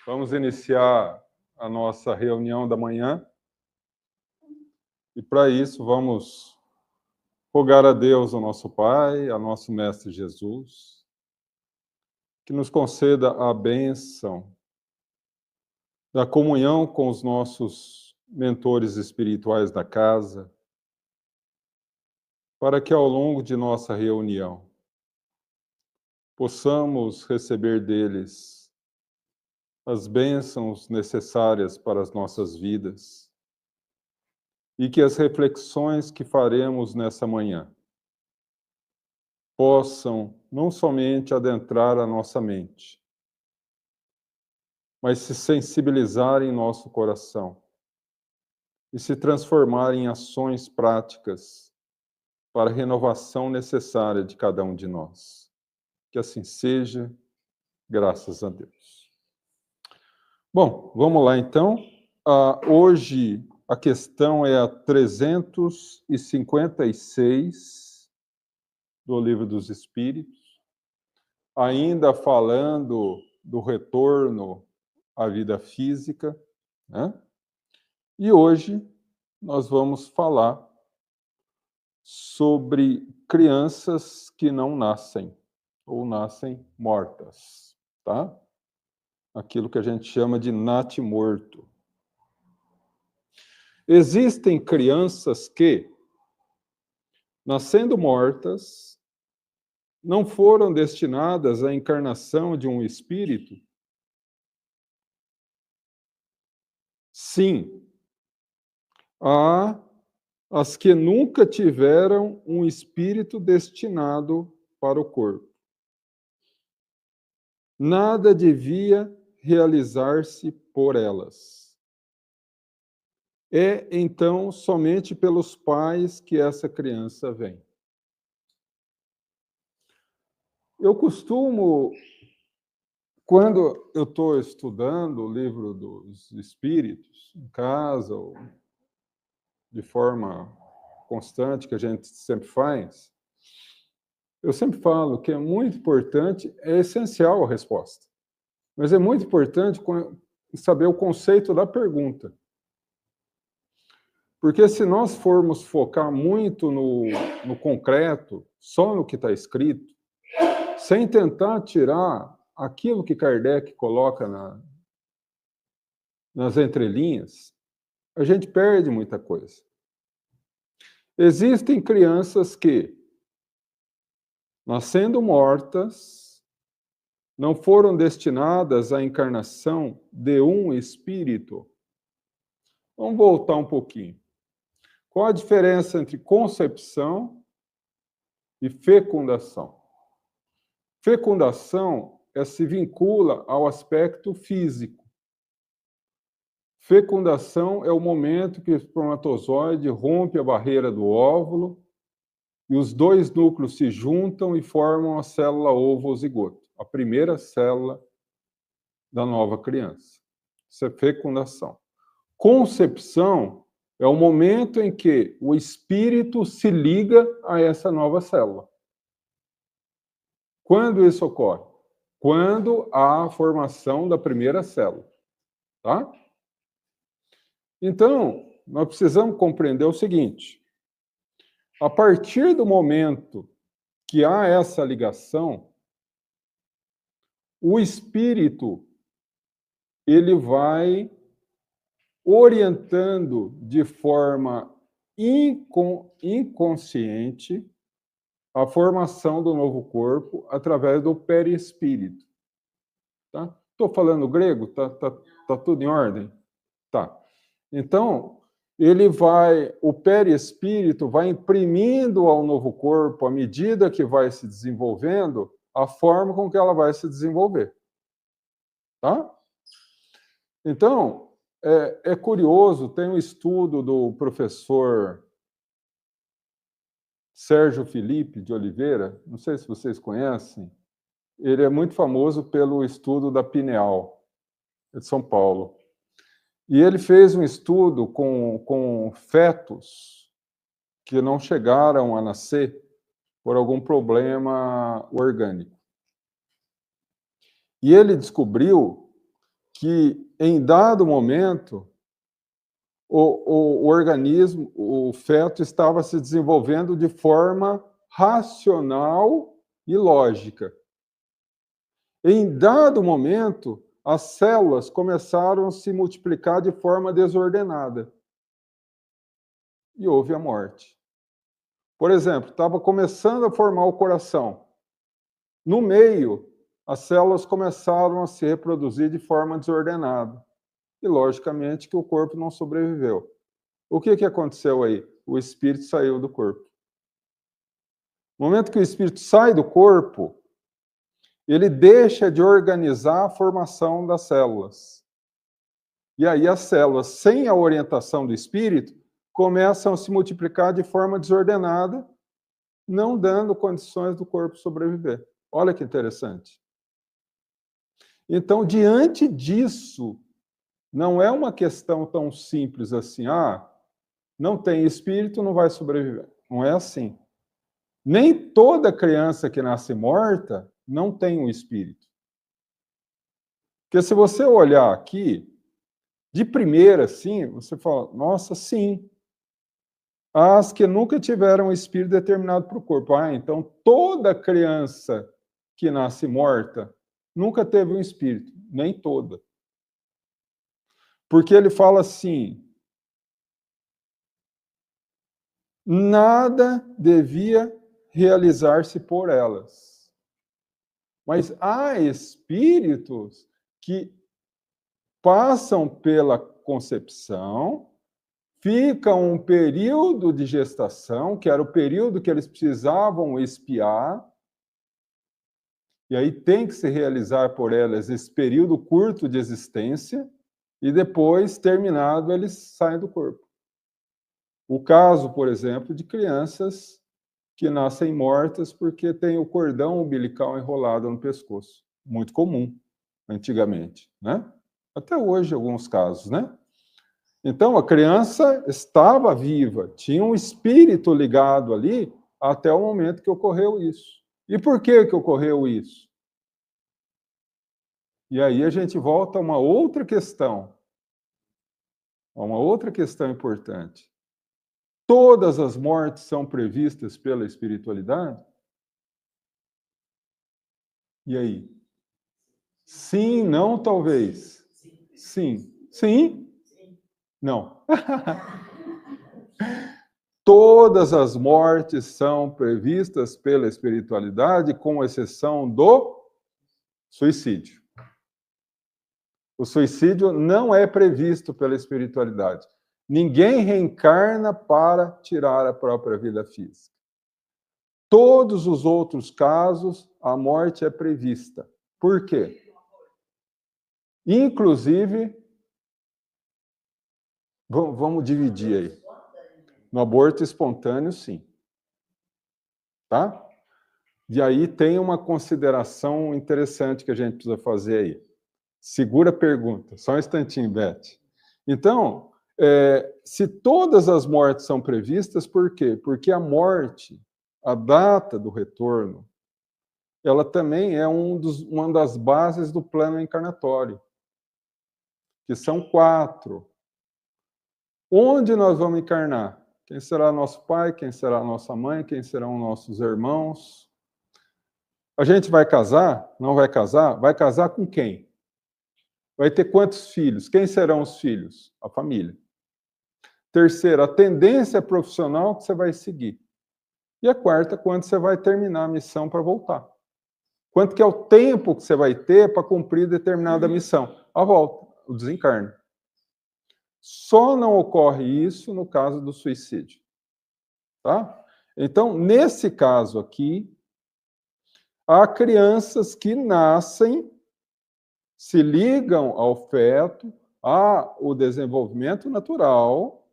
Vamos iniciar a nossa reunião da manhã. E para isso vamos rogar a Deus, o nosso Pai, a nosso Mestre Jesus, que nos conceda a bênção da comunhão com os nossos mentores espirituais da casa, para que ao longo de nossa reunião possamos receber deles as bênçãos necessárias para as nossas vidas e que as reflexões que faremos nessa manhã possam não somente adentrar a nossa mente, mas se sensibilizar em nosso coração e se transformar em ações práticas para a renovação necessária de cada um de nós. Que assim seja, graças a Deus. Bom, vamos lá então. Hoje a questão é a 356 do Livro dos Espíritos, ainda falando do retorno à vida física, né? E hoje nós vamos falar sobre crianças que não nascem, ou nascem mortas, tá? Aquilo que a gente chama de natimorto. Existem crianças que, nascendo mortas, não foram destinadas à encarnação de um espírito? Sim. Há as que nunca tiveram um espírito destinado para o corpo. Nada devia realizar-se por elas. É, então, somente pelos pais que essa criança vem. Eu costumo, quando eu estou estudando o Livro dos Espíritos, em casa, ou de forma constante, que a gente sempre faz, eu sempre falo que é muito importante, é essencial a resposta, mas é muito importante saber o conceito da pergunta. Porque se nós formos focar muito no concreto, só no que está escrito, sem tentar tirar aquilo que Kardec coloca nas entrelinhas, a gente perde muita coisa. Existem crianças que, nascendo mortas, não foram destinadas à encarnação de um espírito. Vamos voltar um pouquinho. Qual a diferença entre concepção e fecundação? Fecundação se vincula ao aspecto físico. Fecundação é o momento que o espermatozoide rompe a barreira do óvulo e os dois núcleos se juntam e formam a célula ovo-zigoto, a primeira célula da nova criança. Isso é fecundação. Concepção é o momento em que o espírito se liga a essa nova célula. Quando isso ocorre? Quando há a formação da primeira célula, tá? Então, nós precisamos compreender o seguinte: a partir do momento que há essa ligação, o espírito ele vai orientando de forma inconsciente a formação do novo corpo através do perispírito. Tá? Estou falando grego? Tá tudo em ordem? Tá. Então, o perispírito vai imprimindo ao novo corpo, à medida que vai se desenvolvendo, a forma com que ela vai se desenvolver. Tá? Então, é curioso, tem um estudo do professor Sérgio Felipe de Oliveira, não sei se vocês conhecem, ele é muito famoso pelo estudo da pineal, de São Paulo. E ele fez um estudo com fetos que não chegaram a nascer por algum problema orgânico. E ele descobriu que, em dado momento, o organismo, o feto, estava se desenvolvendo de forma racional e lógica. Em dado momento, as células começaram a se multiplicar de forma desordenada. E houve a morte. Por exemplo, estava começando a formar o coração. No meio, as células começaram a se reproduzir de forma desordenada. E, logicamente, que o corpo não sobreviveu. O que aconteceu aí? O espírito saiu do corpo. No momento que o espírito sai do corpo, ele deixa de organizar a formação das células. E aí as células, sem a orientação do espírito, começam a se multiplicar de forma desordenada, não dando condições do corpo sobreviver. Olha que interessante. Então, diante disso, não é uma questão tão simples assim, não tem espírito, não vai sobreviver. Não é assim. Nem toda criança que nasce morta não tem um espírito. Porque se você olhar aqui, de primeira, assim, você fala, nossa, sim. As que nunca tiveram um espírito determinado para o corpo. Então toda criança que nasce morta nunca teve um espírito. Nem toda. Porque ele fala assim, nada devia realizar-se por elas. Mas há espíritos que passam pela concepção, ficam um período de gestação, que era o período que eles precisavam expiar, e aí tem que se realizar por elas esse período curto de existência, e depois, terminado, eles saem do corpo. O caso, por exemplo, de crianças que nascem mortas porque tem o cordão umbilical enrolado no pescoço. Muito comum, antigamente, né? Até hoje, alguns casos, né? Então, a criança estava viva, tinha um espírito ligado ali até o momento que ocorreu isso. E por que ocorreu isso? E aí a gente volta a uma outra questão importante. Todas as mortes são previstas pela espiritualidade? E aí? Sim, não, talvez. Sim. Sim? Não. Todas as mortes são previstas pela espiritualidade, com exceção do suicídio. O suicídio não é previsto pela espiritualidade. Ninguém reencarna para tirar a própria vida física. Todos os outros casos, a morte é prevista. Por quê? Inclusive, vamos dividir aí. No aborto espontâneo, sim. Tá? E aí tem uma consideração interessante que a gente precisa fazer aí. Segura a pergunta, só um instantinho, Beth. Então, se todas as mortes são previstas, por quê? Porque a morte, a data do retorno, ela também é uma das bases do plano encarnatório, que são 4. Onde nós vamos encarnar? Quem será nosso pai? Quem será nossa mãe? Quem serão nossos irmãos? A gente vai casar? Não vai casar? Vai casar com quem? Vai ter quantos filhos? Quem serão os filhos? A família. Terceira, a tendência profissional que você vai seguir. E a quarta, quando você vai terminar a missão para voltar. Quanto que é o tempo que você vai ter para cumprir determinada missão? A volta, o desencarne. Só não ocorre isso no caso do suicídio. Tá? Então, nesse caso aqui, há crianças que nascem, se ligam ao feto, ao desenvolvimento natural,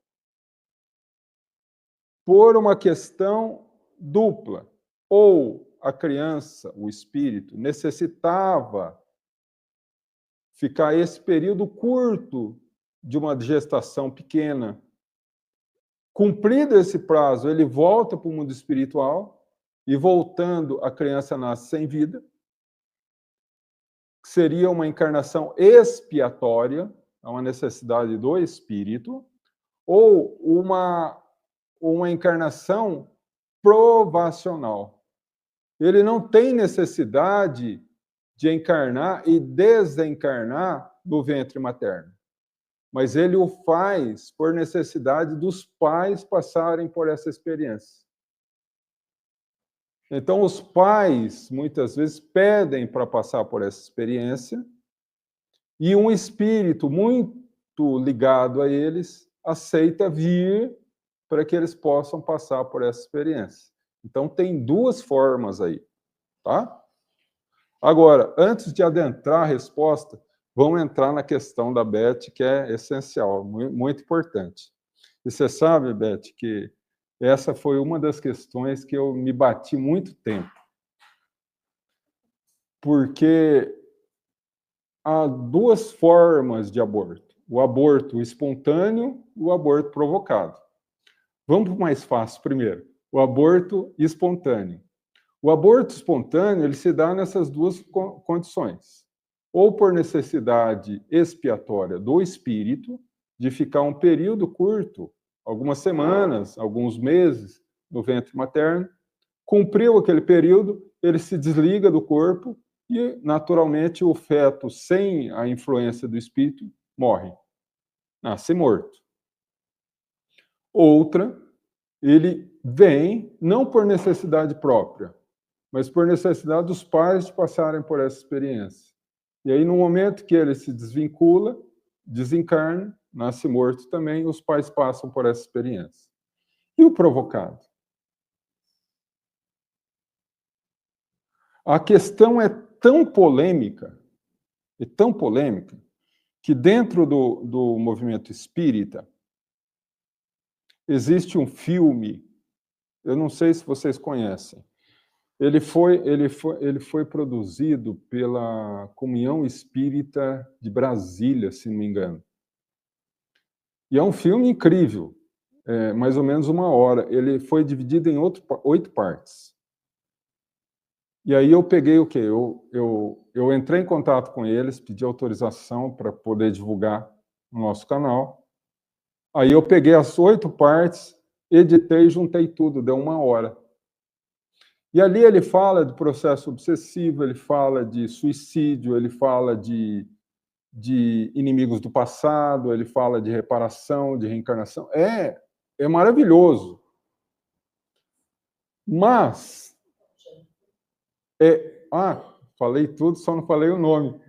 por uma questão dupla. Ou a criança, o espírito, necessitava ficar esse período curto de uma gestação pequena. Cumprido esse prazo, ele volta para o mundo espiritual, e voltando, a criança nasce sem vida. que seria uma encarnação expiatória, é uma necessidade do espírito, ou uma encarnação provacional. Ele não tem necessidade de encarnar e desencarnar no ventre materno, mas ele o faz por necessidade dos pais passarem por essa experiência. Então, os pais, muitas vezes, pedem para passar por essa experiência e um espírito muito ligado a eles aceita vir para que eles possam passar por essa experiência. Então, tem duas formas aí, tá? Agora, antes de adentrar a resposta, vamos entrar na questão da Beth, que é essencial, muito importante. E você sabe, Beth, que essa foi uma das questões que eu me bati muito tempo. Porque há duas formas de aborto. O aborto espontâneo e o aborto provocado. Vamos para o mais fácil primeiro. O aborto espontâneo. O aborto espontâneo ele se dá nessas duas condições. Ou por necessidade expiatória do espírito, de ficar um período curto, algumas semanas, alguns meses, no ventre materno, cumpriu aquele período, ele se desliga do corpo e, naturalmente, o feto, sem a influência do espírito, morre. Nasce morto. Outra, ele vem, não por necessidade própria, mas por necessidade dos pais de passarem por essa experiência. E aí, no momento que ele se desvincula, desencarna, nasce morto também, os pais passam por essa experiência. E o provocado? A questão é tão polêmica, que dentro do movimento espírita existe um filme, eu não sei se vocês conhecem, ele foi produzido pela Comunhão Espírita de Brasília, se não me engano. E é um filme incrível, mais ou menos 1 hora. Ele foi dividido em 8 partes. E aí eu peguei o quê? Eu entrei em contato com eles, pedi autorização para poder divulgar no nosso canal. Aí eu peguei as 8 partes, editei e juntei tudo, deu 1 hora. E ali ele fala de processo obsessivo, ele fala de suicídio, ele fala de inimigos do passado, ele fala de reparação, de reencarnação. É maravilhoso. Mas... falei tudo, só não falei o nome.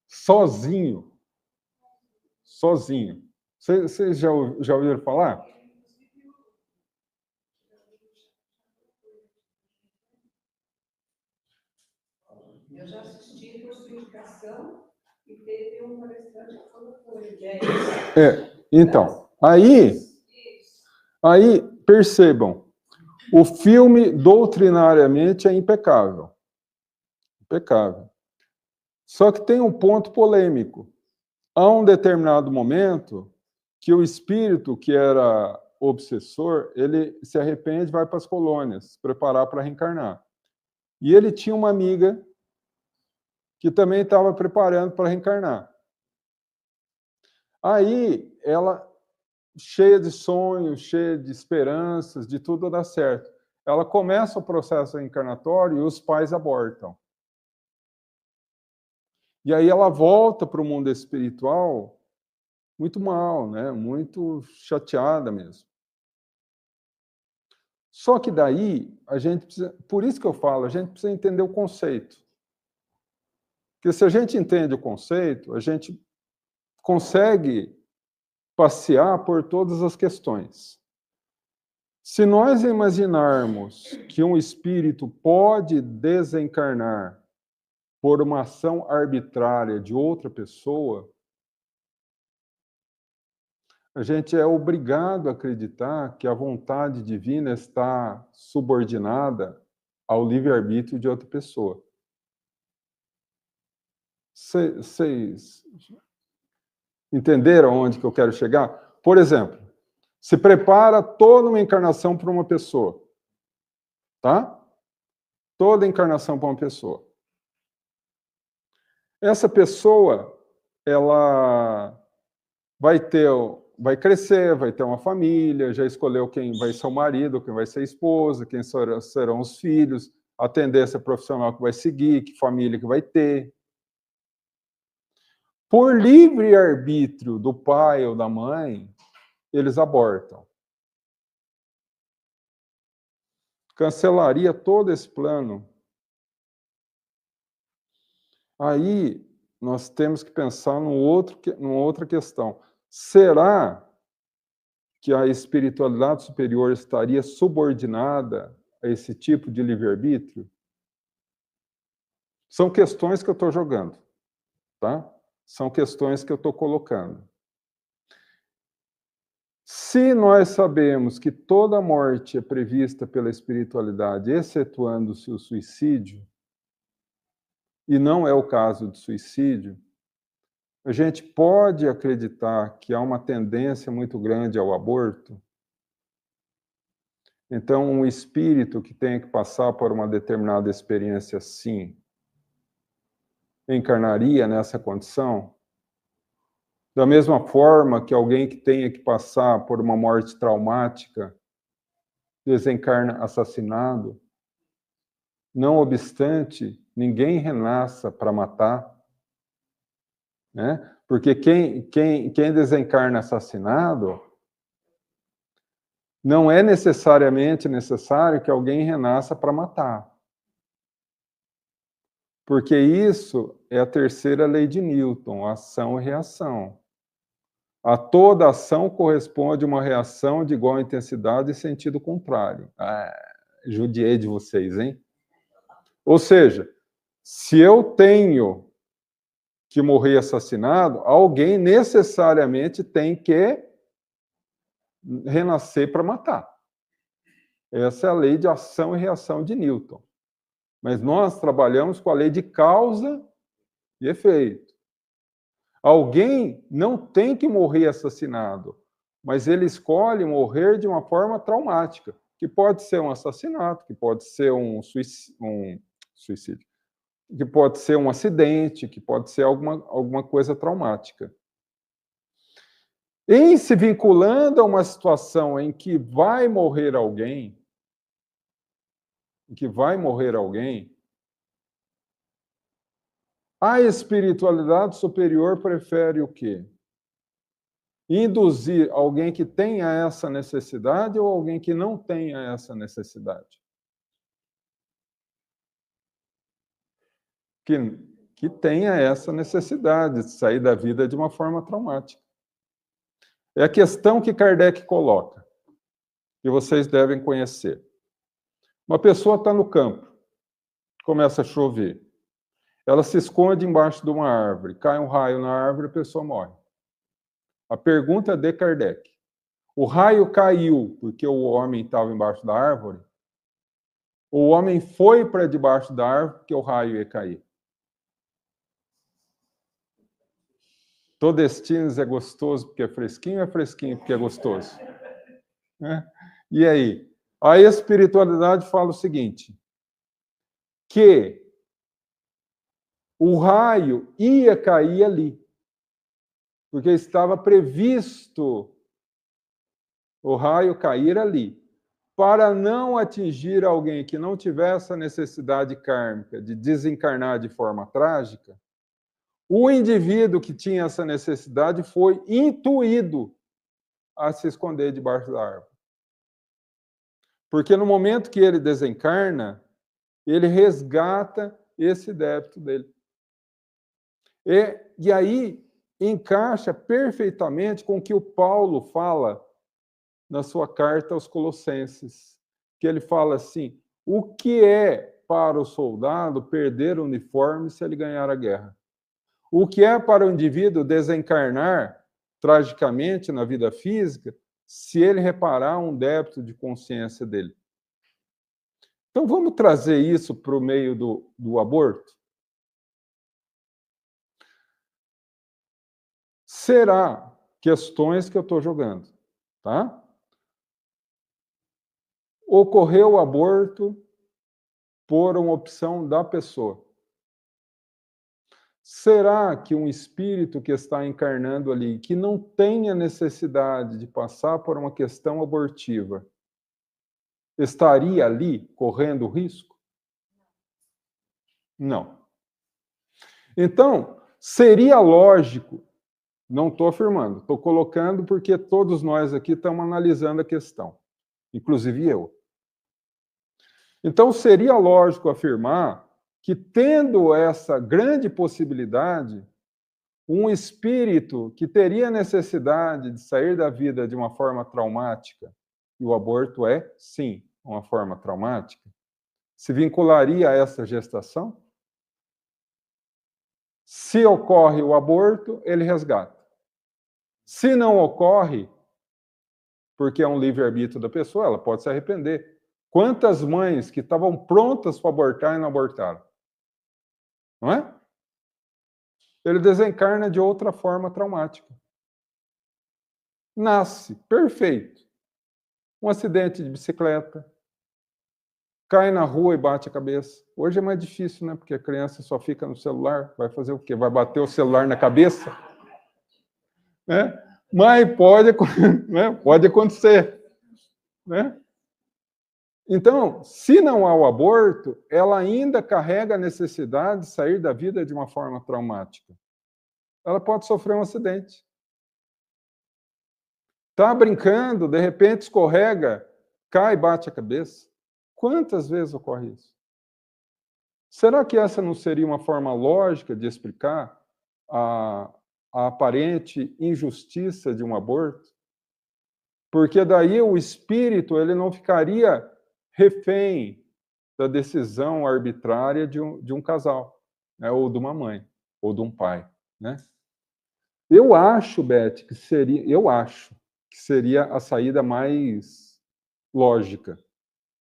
Sozinho. Vocês já ouviram falar? Eu já assisti por sua indicação e teve um palestrante que falou com ele. Então, aí percebam, o filme doutrinariamente é impecável. Impecável. Só que tem um ponto polêmico. Há um determinado momento que o espírito que era obsessor, ele se arrepende e vai para as colônias, se preparar para reencarnar. E ele tinha uma amiga que também estava preparando para reencarnar. Aí, ela, cheia de sonhos, cheia de esperanças, de tudo dar certo, ela começa o processo reencarnatório e os pais abortam. E aí ela volta para o mundo espiritual muito mal, né? Muito chateada mesmo. Só que daí, a gente precisa... Por isso que eu falo, a gente precisa entender o conceito. Porque se a gente entende o conceito, a gente consegue passear por todas as questões. Se nós imaginarmos que um espírito pode desencarnar por uma ação arbitrária de outra pessoa, a gente é obrigado a acreditar que a vontade divina está subordinada ao livre-arbítrio de outra pessoa. Vocês entenderam onde que eu quero chegar? Por exemplo, se prepara toda uma encarnação para uma pessoa, tá? Toda encarnação para uma pessoa. Essa pessoa, ela vai crescer, vai ter uma família, já escolheu quem vai ser o marido, quem vai ser a esposa, quem serão os filhos, a tendência profissional que vai seguir, que família que vai ter. Por livre arbítrio do pai ou da mãe, eles abortam. Cancelaria todo esse plano. Aí nós temos que pensar numa outra questão. Será que a espiritualidade superior estaria subordinada a esse tipo de livre-arbítrio? São questões que eu estou jogando, tá? São questões que eu estou colocando. Se nós sabemos que toda morte é prevista pela espiritualidade, excetuando-se o suicídio, e não é o caso de suicídio, a gente pode acreditar que há uma tendência muito grande ao aborto? Então, um espírito que tenha que passar por uma determinada experiência assim, encarnaria nessa condição? Da mesma forma que alguém que tenha que passar por uma morte traumática desencarna assassinado? Não obstante, ninguém renasça para matar, né? Porque quem desencarna assassinado, não é necessariamente necessário que alguém renasça para matar. Porque isso é a terceira lei de Newton, ação e reação. A toda ação corresponde uma reação de igual intensidade e sentido contrário. Judiei de vocês, hein? Ou seja, se eu tenho que morrer assassinado, alguém necessariamente tem que renascer para matar. Essa é a lei de ação e reação de Newton. Mas nós trabalhamos com a lei de causa e efeito. Alguém não tem que morrer assassinado, mas ele escolhe morrer de uma forma traumática, que pode ser um assassinato, que pode ser um suicídio, que pode ser um acidente, que pode ser alguma coisa traumática. Em se vinculando a uma situação em que vai morrer alguém, a espiritualidade superior prefere o quê? Induzir alguém que tenha essa necessidade ou alguém que não tenha essa necessidade? Que tenha essa necessidade de sair da vida de uma forma traumática. É a questão que Kardec coloca, que vocês devem conhecer. Uma pessoa está no campo, começa a chover. Ela se esconde embaixo de uma árvore, cai um raio na árvore e a pessoa morre. A pergunta de Kardec: o raio caiu porque o homem estava embaixo da árvore? Ou o homem foi para debaixo da árvore porque o raio ia cair? Todestines é gostoso porque é fresquinho ou é fresquinho porque é gostoso? E aí? A espiritualidade fala o seguinte, que o raio ia cair ali, porque estava previsto o raio cair ali. Para não atingir alguém que não tivesse a necessidade kármica de desencarnar de forma trágica, o indivíduo que tinha essa necessidade foi intuído a se esconder debaixo da árvore. Porque no momento que ele desencarna, ele resgata esse débito dele. E aí encaixa perfeitamente com o que o Paulo fala na sua carta aos Colossenses, que ele fala assim: o que é para o soldado perder o uniforme se ele ganhar a guerra? O que é para o indivíduo desencarnar tragicamente na vida física se ele reparar um débito de consciência dele? Então vamos trazer isso para o meio do aborto? Será questões que eu estou jogando, tá? Ocorreu o aborto por uma opção da pessoa. será que um espírito que está encarnando ali, que não tenha necessidade de passar por uma questão abortiva, estaria ali correndo risco? Não. Então, seria lógico, não estou afirmando, estou colocando porque todos nós aqui estamos analisando a questão, inclusive eu. Então, seria lógico afirmar que, tendo essa grande possibilidade, um espírito que teria necessidade de sair da vida de uma forma traumática, e o aborto é, sim, uma forma traumática, se vincularia a essa gestação? Se ocorre o aborto, ele resgata. Se não ocorre, porque é um livre-arbítrio da pessoa, ela pode se arrepender. Quantas mães que estavam prontas para abortar e não abortaram? Não é? Ele desencarna de outra forma traumática. Nasce, perfeito. Um acidente de bicicleta, cai na rua e bate a cabeça. Hoje é mais difícil, né? Porque a criança só fica no celular, vai fazer o quê? Vai bater o celular na cabeça? Né? Mas pode, né? Pode acontecer. Né? Então, se não há o aborto, ela ainda carrega a necessidade de sair da vida de uma forma traumática. Ela pode sofrer um acidente. Está brincando, de repente escorrega, cai e bate a cabeça. Quantas vezes ocorre isso? Será que essa não seria uma forma lógica de explicar a aparente injustiça de um aborto? Porque daí o espírito ele não ficaria refém da decisão arbitrária de um casal, né? Ou de uma mãe, ou de um pai. Né? Eu acho, Beth, que seria a saída mais lógica.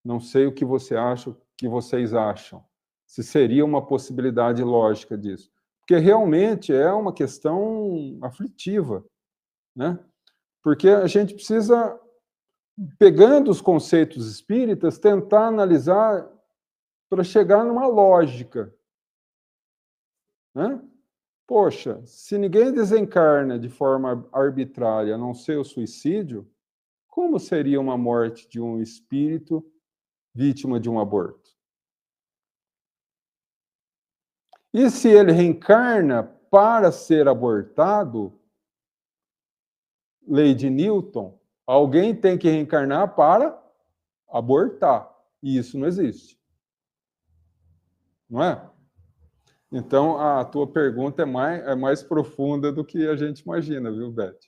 Não sei o que você acha, o que vocês acham. Se seria uma possibilidade lógica disso. Porque realmente é uma questão aflitiva, né? Porque a gente precisa, pegando os conceitos espíritas, tentar analisar para chegar numa lógica. Né? Poxa, se ninguém desencarna de forma arbitrária, a não ser o suicídio, como seria uma morte de um espírito vítima de um aborto? E se ele reencarna para ser abortado, lei de Newton, alguém tem que reencarnar para abortar. E isso não existe. Não é? Então, a tua pergunta é mais profunda do que a gente imagina, viu, Beth?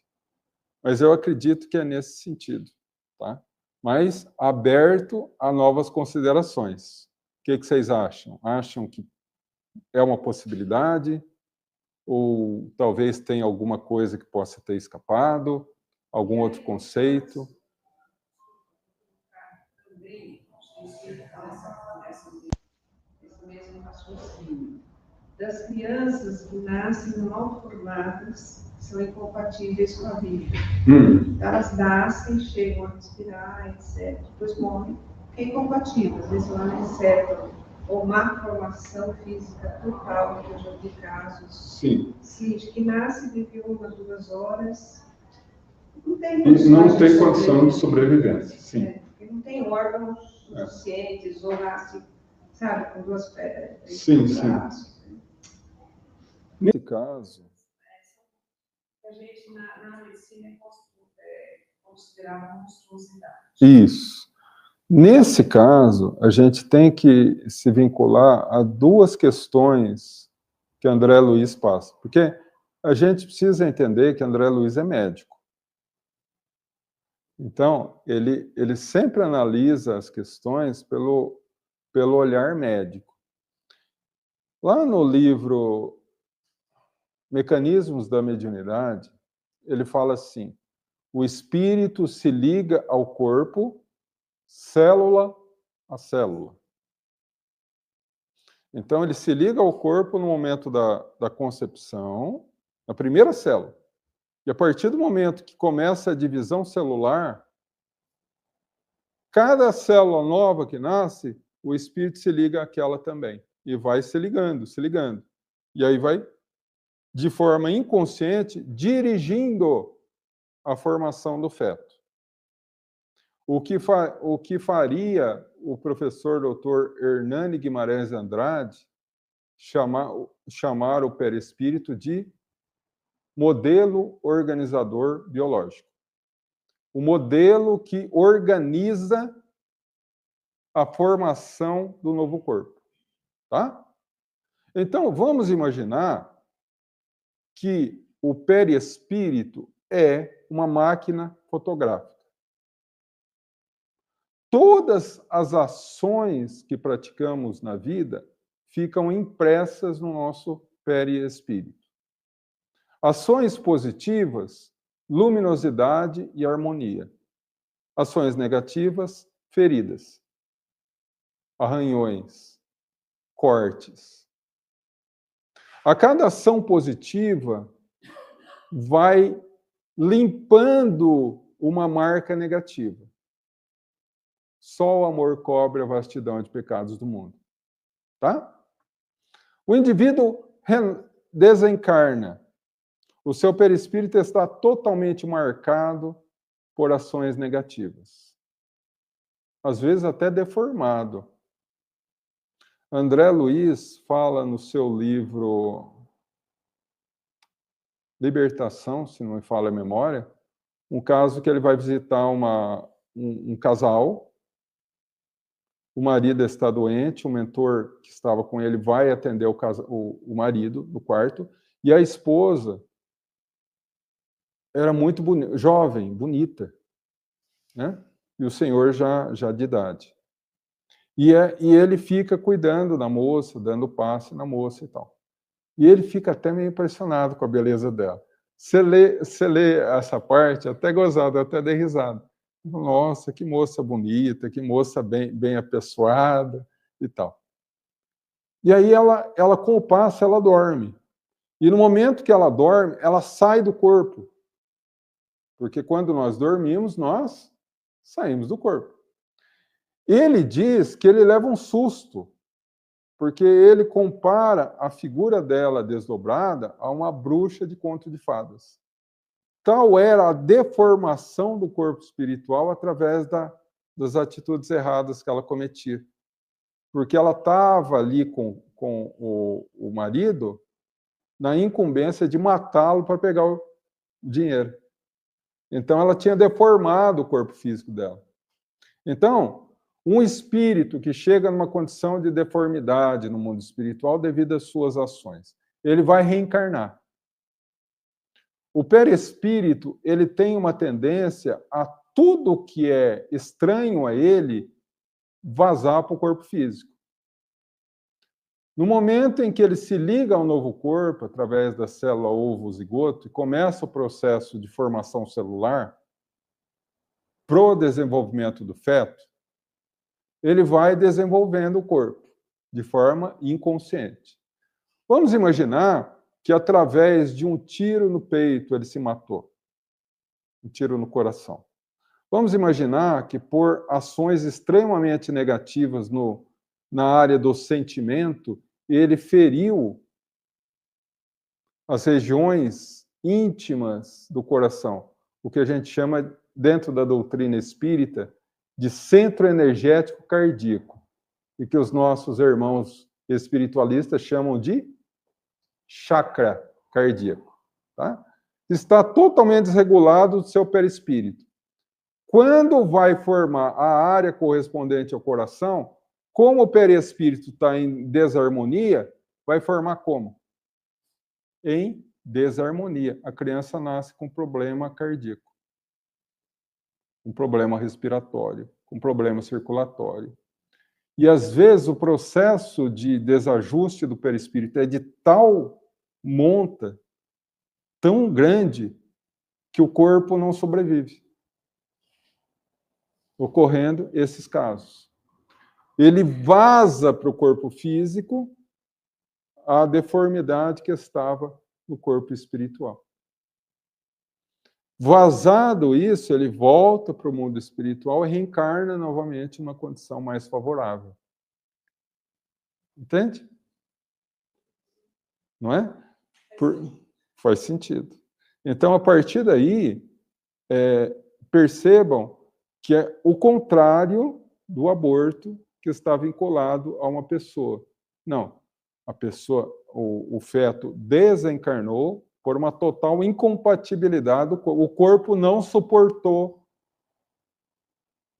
Mas eu acredito que é nesse sentido, tá? Mas aberto a novas considerações. O que vocês acham? Acham que é uma possibilidade? Ou talvez tenha alguma coisa que possa ter escapado? Algum outro conceito? Esse mesmo raciocínio. Das crianças que nascem mal formadas, são incompatíveis com a vida. Elas nascem, chegam a respirar, etc. Depois morrem, porque é incompatível. Às vezes lá não recebem ou má formação física total, que eu já vi casos. Sim. Sim, que nasce, vive 1, 2 horas, não tem condição de sobrevivência. Sim. Porque não tem órgãos suficientes, ou nasce, sabe, com 2 pedras. Sim. Nesse caso, a gente na medicina é considerada uma monstruosidade. Isso. Nesse caso, a gente tem que se vincular a 2 questões que André Luiz passa. Porque a gente precisa entender que André Luiz é médico. Então, ele sempre analisa as questões pelo olhar médico. Lá no livro Mecanismos da Mediunidade, ele fala assim: o espírito se liga ao corpo, célula a célula. Então, ele se liga ao corpo no momento da concepção, na primeira célula. E a partir do momento que começa a divisão celular, cada célula nova que nasce, o espírito se liga àquela também. E vai se ligando, se ligando. E aí vai de forma inconsciente, dirigindo a formação do feto. O que faria o professor Dr. Hernani Guimarães Andrade chamar o perispírito de modelo organizador biológico. O modelo que organiza a formação do novo corpo. Tá? Então, vamos imaginar que o perispírito é uma máquina fotográfica. Todas as ações que praticamos na vida ficam impressas no nosso perispírito. Ações positivas, luminosidade e harmonia. Ações negativas, feridas, arranhões, cortes. A cada ação positiva vai limpando uma marca negativa. Só o amor cobre a vastidão de pecados do mundo. Tá? O indivíduo desencarna. O seu perispírito está totalmente marcado por ações negativas. Às vezes até deformado. André Luiz fala no seu livro Libertação, se não me falha a memória, um caso que ele vai visitar um casal. O marido está doente, o mentor que estava com ele vai atender o marido no quarto, e a esposa era muito jovem, bonita, né? E o senhor já de idade. E ele fica cuidando da moça, dando passe na moça e tal. E ele fica até meio impressionado com a beleza dela. Você lê essa parte, até gozado, até dei risada. Nossa, que moça bonita, que moça bem apessoada e tal. E aí ela com o passe, ela dorme. E no momento que ela dorme, ela sai do corpo. Porque quando nós dormimos, nós saímos do corpo. Ele diz que ele leva um susto, porque ele compara a figura dela desdobrada a uma bruxa de conto de fadas. Tal era a deformação do corpo espiritual através das atitudes erradas que ela cometia. Porque ela estava ali com o marido na incumbência de matá-lo para pegar o dinheiro. Então, ela tinha deformado o corpo físico dela. Então, um espírito que chega numa condição de deformidade no mundo espiritual devido às suas ações, ele vai reencarnar. O perispírito, ele tem uma tendência a tudo que é estranho a ele vazar para o corpo físico. No momento em que ele se liga ao novo corpo, através da célula ovo-zigoto, e começa o processo de formação celular, pro desenvolvimento do feto, ele vai desenvolvendo o corpo de forma inconsciente. Vamos imaginar que através de um tiro no peito ele se matou. Um tiro no coração. Vamos imaginar que por ações extremamente negativas na área do sentimento, ele feriu as regiões íntimas do coração, o que a gente chama, dentro da doutrina espírita, de centro energético cardíaco, e que os nossos irmãos espiritualistas chamam de chakra cardíaco. Tá? Está totalmente desregulado do seu perispírito. Quando vai formar a área correspondente ao coração, como o perispírito está em desarmonia, vai formar como? Em desarmonia. A criança nasce com problema cardíaco, com problema respiratório, com problema circulatório. E, às vezes, o processo de desajuste do perispírito é de tal monta, tão grande, que o corpo não sobrevive. Ocorrendo esses casos. Ele vaza para o corpo físico a deformidade que estava no corpo espiritual. Vazado isso, ele volta para o mundo espiritual e reencarna novamente numa condição mais favorável. Entende? Não é? Faz sentido. Então, a partir daí, percebam que é o contrário do aborto que está vinculado a uma pessoa. Não, a pessoa, o feto desencarnou por uma total incompatibilidade, o corpo não suportou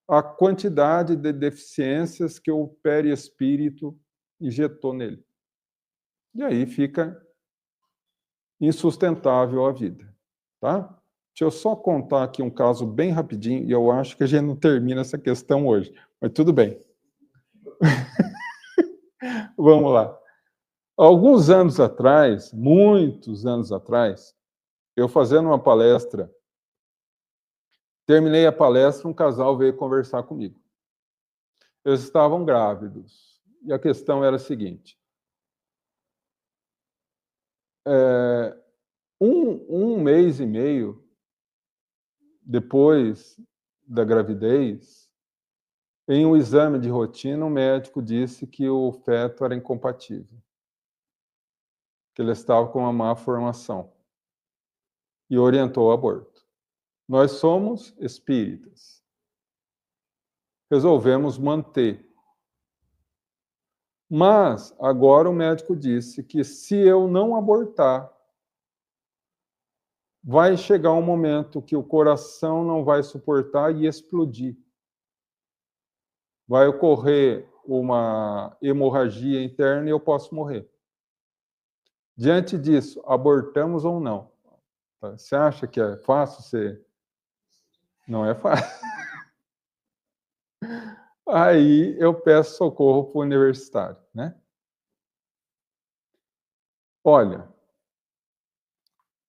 a quantidade de deficiências que o perispírito injetou nele. E aí fica insustentável a vida, tá? Deixa eu só contar aqui um caso bem rapidinho, e eu acho que a gente não termina essa questão hoje, mas tudo bem. Vamos lá. Alguns anos atrás, muitos anos atrás, eu fazendo uma palestra, terminei a palestra, um casal veio conversar comigo. Eles estavam grávidos, e a questão era a seguinte. Um mês e meio depois da gravidez, em um exame de rotina, o médico disse que o feto era incompatível, que ele estava com uma má formação, e orientou o aborto. Nós somos espíritas. Resolvemos manter. Mas agora o médico disse que se eu não abortar, vai chegar um momento que o coração não vai suportar e explodir. Vai ocorrer uma hemorragia interna e eu posso morrer. Diante disso, abortamos ou não? Você acha que é fácil ser? Não é fácil. Aí eu peço socorro para o universitário, né? Olha,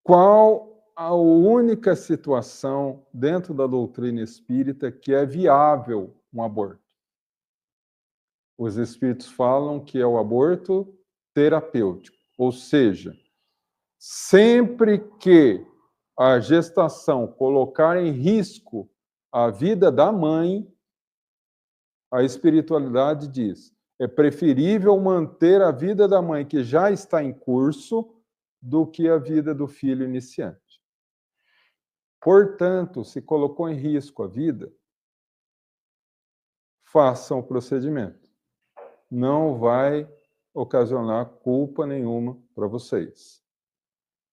qual a única situação dentro da doutrina espírita que é viável um aborto? Os espíritos falam que é o aborto terapêutico, ou seja, sempre que a gestação colocar em risco a vida da mãe, a espiritualidade diz: é preferível manter a vida da mãe que já está em curso do que a vida do filho iniciante. Portanto, se colocou em risco a vida, façam o procedimento. Não vai ocasionar culpa nenhuma para vocês.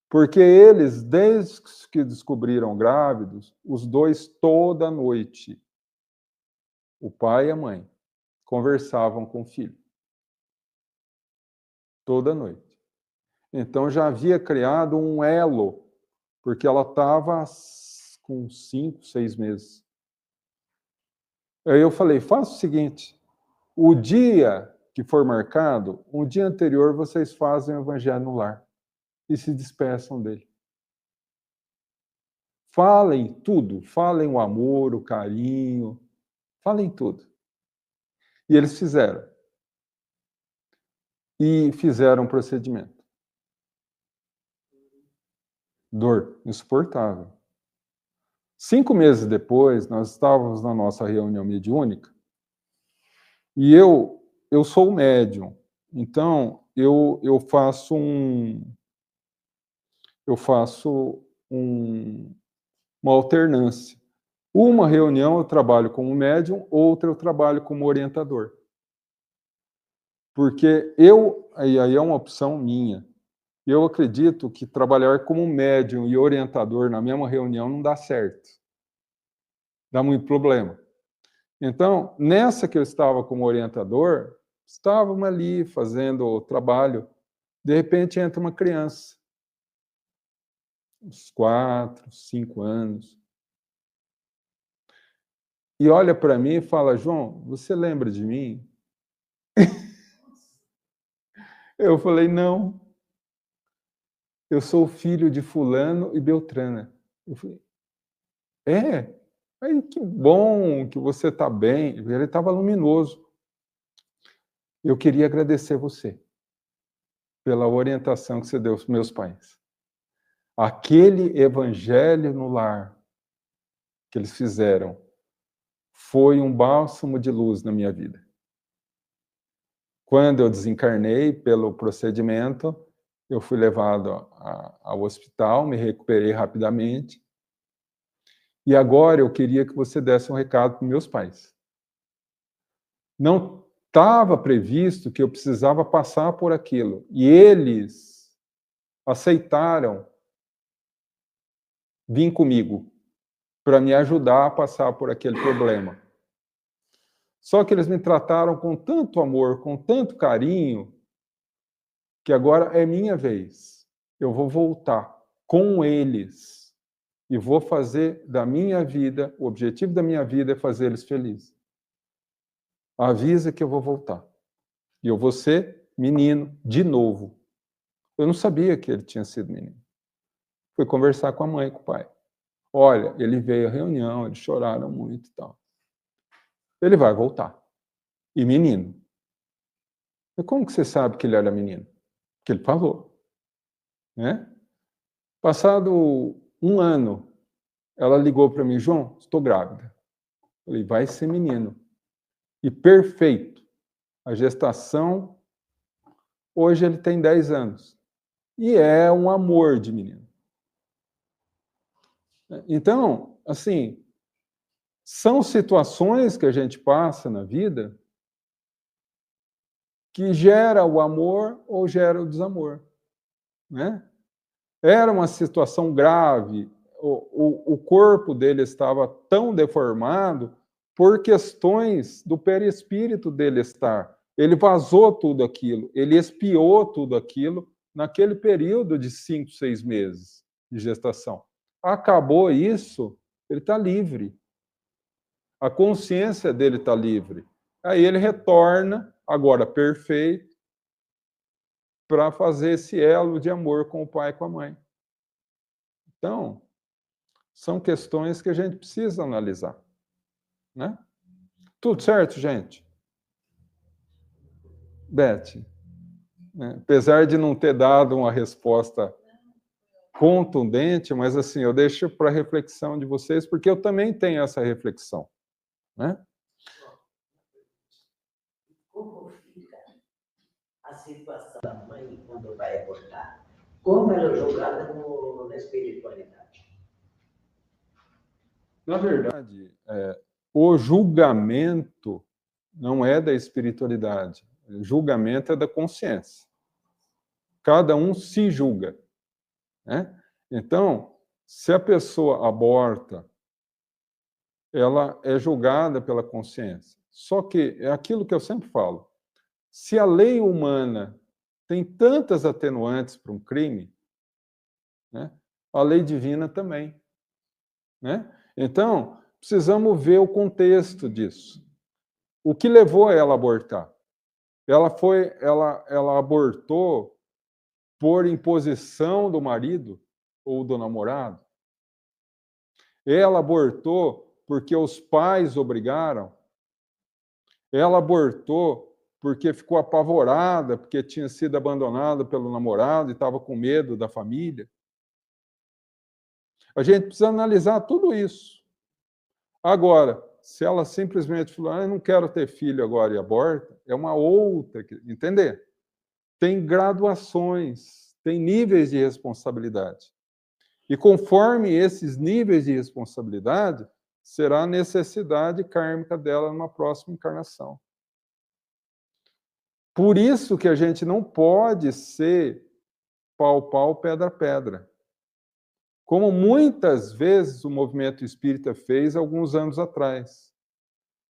Porque eles, desde que descobriram grávidos, os dois toda noite, o pai e a mãe, conversavam com o filho. Toda noite. Então já havia criado um elo, porque ela estava com 5, 6 meses. Aí eu falei, faça o seguinte, o dia que for marcado, um dia anterior vocês fazem o evangelho no lar e se despeçam dele. Falem tudo, falem o amor, o carinho, falem tudo. E eles fizeram. E fizeram um procedimento. Dor insuportável. 5 meses depois, nós estávamos na nossa reunião mediúnica, e eu sou médium, então eu faço uma alternância. Uma reunião eu trabalho como médium, outra eu trabalho como orientador. Porque aí é uma opção minha, eu acredito que trabalhar como médium e orientador na mesma reunião não dá certo. Dá muito problema. Então, nessa que eu estava como orientador, estávamos ali fazendo o trabalho, de repente entra uma criança, uns 4, 5 anos, e olha para mim e fala, João, você lembra de mim? Eu falei, não, eu sou filho de fulano e Beltrana. Eu falei, aí que bom que você está bem. Ele estava luminoso. Eu queria agradecer você pela orientação que você deu aos meus pais. Aquele evangelho no lar que eles fizeram foi um bálsamo de luz na minha vida. Quando eu desencarnei pelo procedimento, Eu fui levado ao hospital, me recuperei rapidamente. E agora eu queria que você desse um recado para meus pais. Não estava previsto que eu precisava passar por aquilo. E eles aceitaram vir comigo para me ajudar a passar por aquele problema. Só que eles me trataram com tanto amor, com tanto carinho, que agora é minha vez. Eu vou voltar com eles e vou fazer da minha vida, o objetivo da minha vida é fazer eles felizes. Avisa que eu vou voltar. E eu vou ser menino de novo. Eu não sabia que ele tinha sido menino. Fui conversar com a mãe e com o pai. Olha, ele veio à reunião, eles choraram muito e tal. Ele vai voltar. E menino. E como que você sabe que ele era menino? Porque ele falou. Né? Passado um ano, ela ligou para mim, João, estou grávida. Eu falei, vai ser menino. E perfeito. A gestação, hoje ele tem 10 anos. E é um amor de menino. Então, assim, são situações que a gente passa na vida que gera o amor ou gera o desamor. Né? Era uma situação grave, o corpo dele estava tão deformado por questões do perispírito dele estar. Ele vazou tudo aquilo, ele expiou tudo aquilo naquele período de 5, 6 meses de gestação. Acabou isso, ele está livre. A consciência dele está livre. Aí ele retorna, agora perfeito, para fazer esse elo de amor com o pai e com a mãe. Então, são questões que a gente precisa analisar. Né? Tudo certo, gente? Beth, né? Apesar de não ter dado uma resposta contundente, mas assim, eu deixo para reflexão de vocês, porque eu também tenho essa reflexão. Né? Como fica a situação da mãe quando vai abortar? Como ela é julgada na espiritualidade? Na verdade, o julgamento não é da espiritualidade. O julgamento é da consciência. Cada um se julga. Né? Então, se a pessoa aborta, ela é julgada pela consciência. Só que é aquilo que eu sempre falo. Se a lei humana tem tantas atenuantes para um crime, né, a lei divina também. Né? Então, precisamos ver o contexto disso. O que levou ela a abortar? Ela abortou por imposição do marido ou do namorado? Ela abortou porque os pais obrigaram? Ela abortou porque ficou apavorada, porque tinha sido abandonada pelo namorado e estava com medo da família? A gente precisa analisar tudo isso. Agora, se ela simplesmente falou, eu não quero ter filho agora e aborta, é uma outra, entender? Tem graduações, tem níveis de responsabilidade. E conforme esses níveis de responsabilidade, será a necessidade kármica dela numa próxima encarnação. Por isso que a gente não pode ser pau, pedra, pedra. Como muitas vezes o movimento espírita fez alguns anos atrás.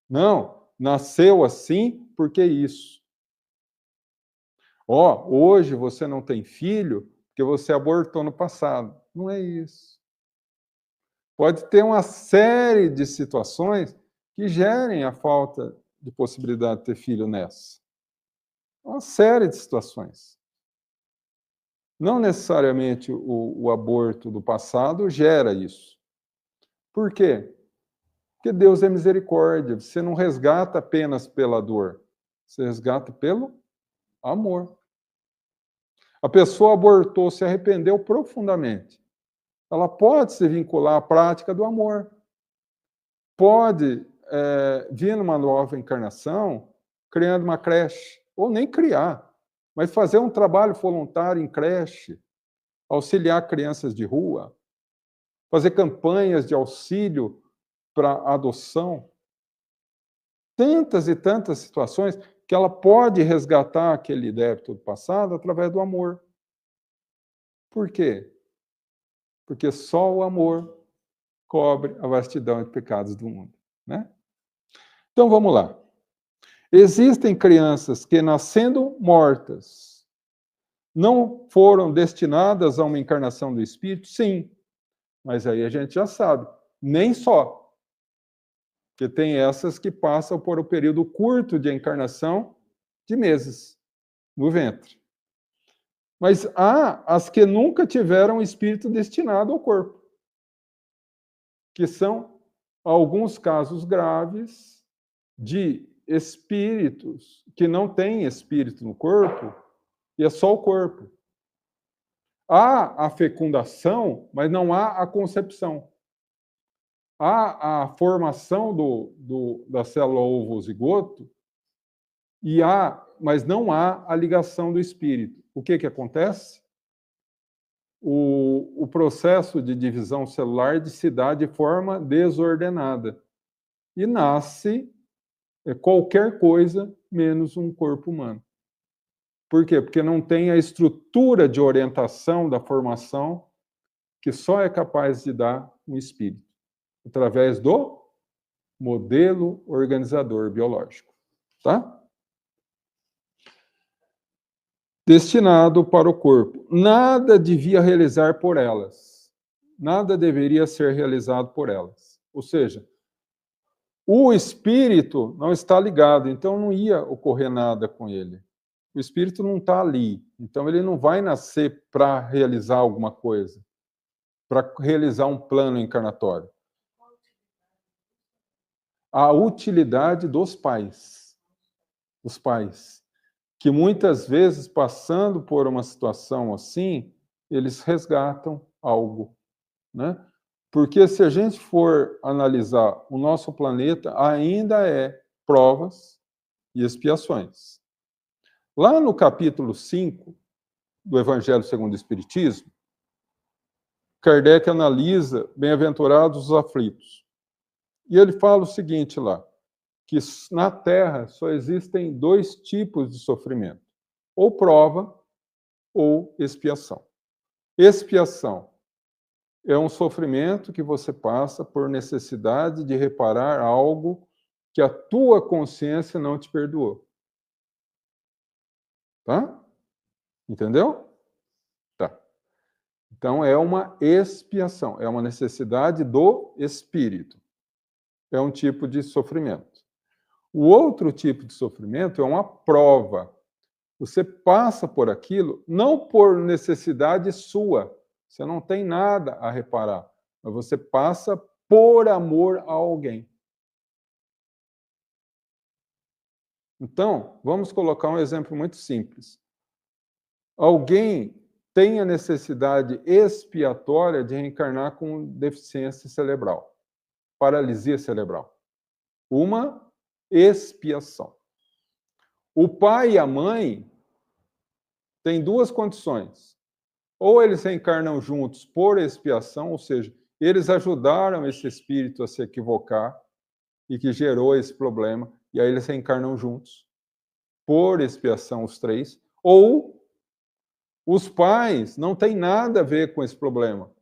Não, nasceu assim porque isso. Hoje você não tem filho porque você abortou no passado. Não é isso. Pode ter uma série de situações que gerem a falta de possibilidade de ter filho nessa. Uma série de situações. Não necessariamente o aborto do passado gera isso. Por quê? Porque Deus é misericórdia. Você não resgata apenas pela dor. Você resgata pelo amor. A pessoa abortou, se arrependeu profundamente. Ela pode se vincular à prática do amor. Pode vir numa nova encarnação criando uma creche, ou nem criar. Mas fazer um trabalho voluntário em creche, auxiliar crianças de rua, fazer campanhas de auxílio para adoção, tantas e tantas situações que ela pode resgatar aquele débito do passado através do amor. Por quê? Porque só o amor cobre a vastidão de pecados do mundo, né? Então, vamos lá. Existem crianças que, nascendo mortas, não foram destinadas a uma encarnação do Espírito? Sim. Mas aí a gente já sabe. Nem só. Porque tem essas que passam por um período curto de encarnação de meses no ventre. Mas há as que nunca tiveram espírito destinado ao corpo, que são alguns casos graves de espíritos que não têm espírito no corpo, e é só o corpo. Há a fecundação, mas não há a concepção. Há a formação da célula ovo-zigoto, mas não há a ligação do espírito. O que acontece? O processo de divisão celular se dá de forma desordenada. E nasce qualquer coisa menos um corpo humano. Por quê? Porque não tem a estrutura de orientação da formação que só é capaz de dar um espírito, através do modelo organizador biológico. Tá? Destinado para o corpo. Nada devia realizar por elas. Nada deveria ser realizado por elas. Ou seja, o espírito não está ligado, então não ia ocorrer nada com ele. O espírito não está ali, então ele não vai nascer para realizar alguma coisa, para realizar um plano encarnatório. A utilidade dos pais. Os pais. Que muitas vezes, passando por uma situação assim, eles resgatam algo, né? Porque se a gente for analisar o nosso planeta, ainda é provas e expiações. Lá no capítulo 5 do Evangelho segundo o Espiritismo, Kardec analisa bem-aventurados os aflitos. E ele fala o seguinte lá, que na Terra só existem 2 tipos de sofrimento, ou prova ou expiação. Expiação é um sofrimento que você passa por necessidade de reparar algo que a tua consciência não te perdoou. Tá? Entendeu? Tá. Então, é uma expiação, é uma necessidade do espírito. É um tipo de sofrimento. O outro tipo de sofrimento é uma prova. Você passa por aquilo não por necessidade sua. Você não tem nada a reparar, mas você passa por amor a alguém. Então, vamos colocar um exemplo muito simples. Alguém tem a necessidade expiatória de reencarnar com deficiência cerebral, paralisia cerebral. Uma expiação. O pai e a mãe têm 2 condições. Ou eles reencarnam juntos por expiação, ou seja, eles ajudaram esse espírito a se equivocar e que gerou esse problema, e aí eles reencarnam juntos, por expiação os 3, ou os pais não têm nada a ver com esse problema.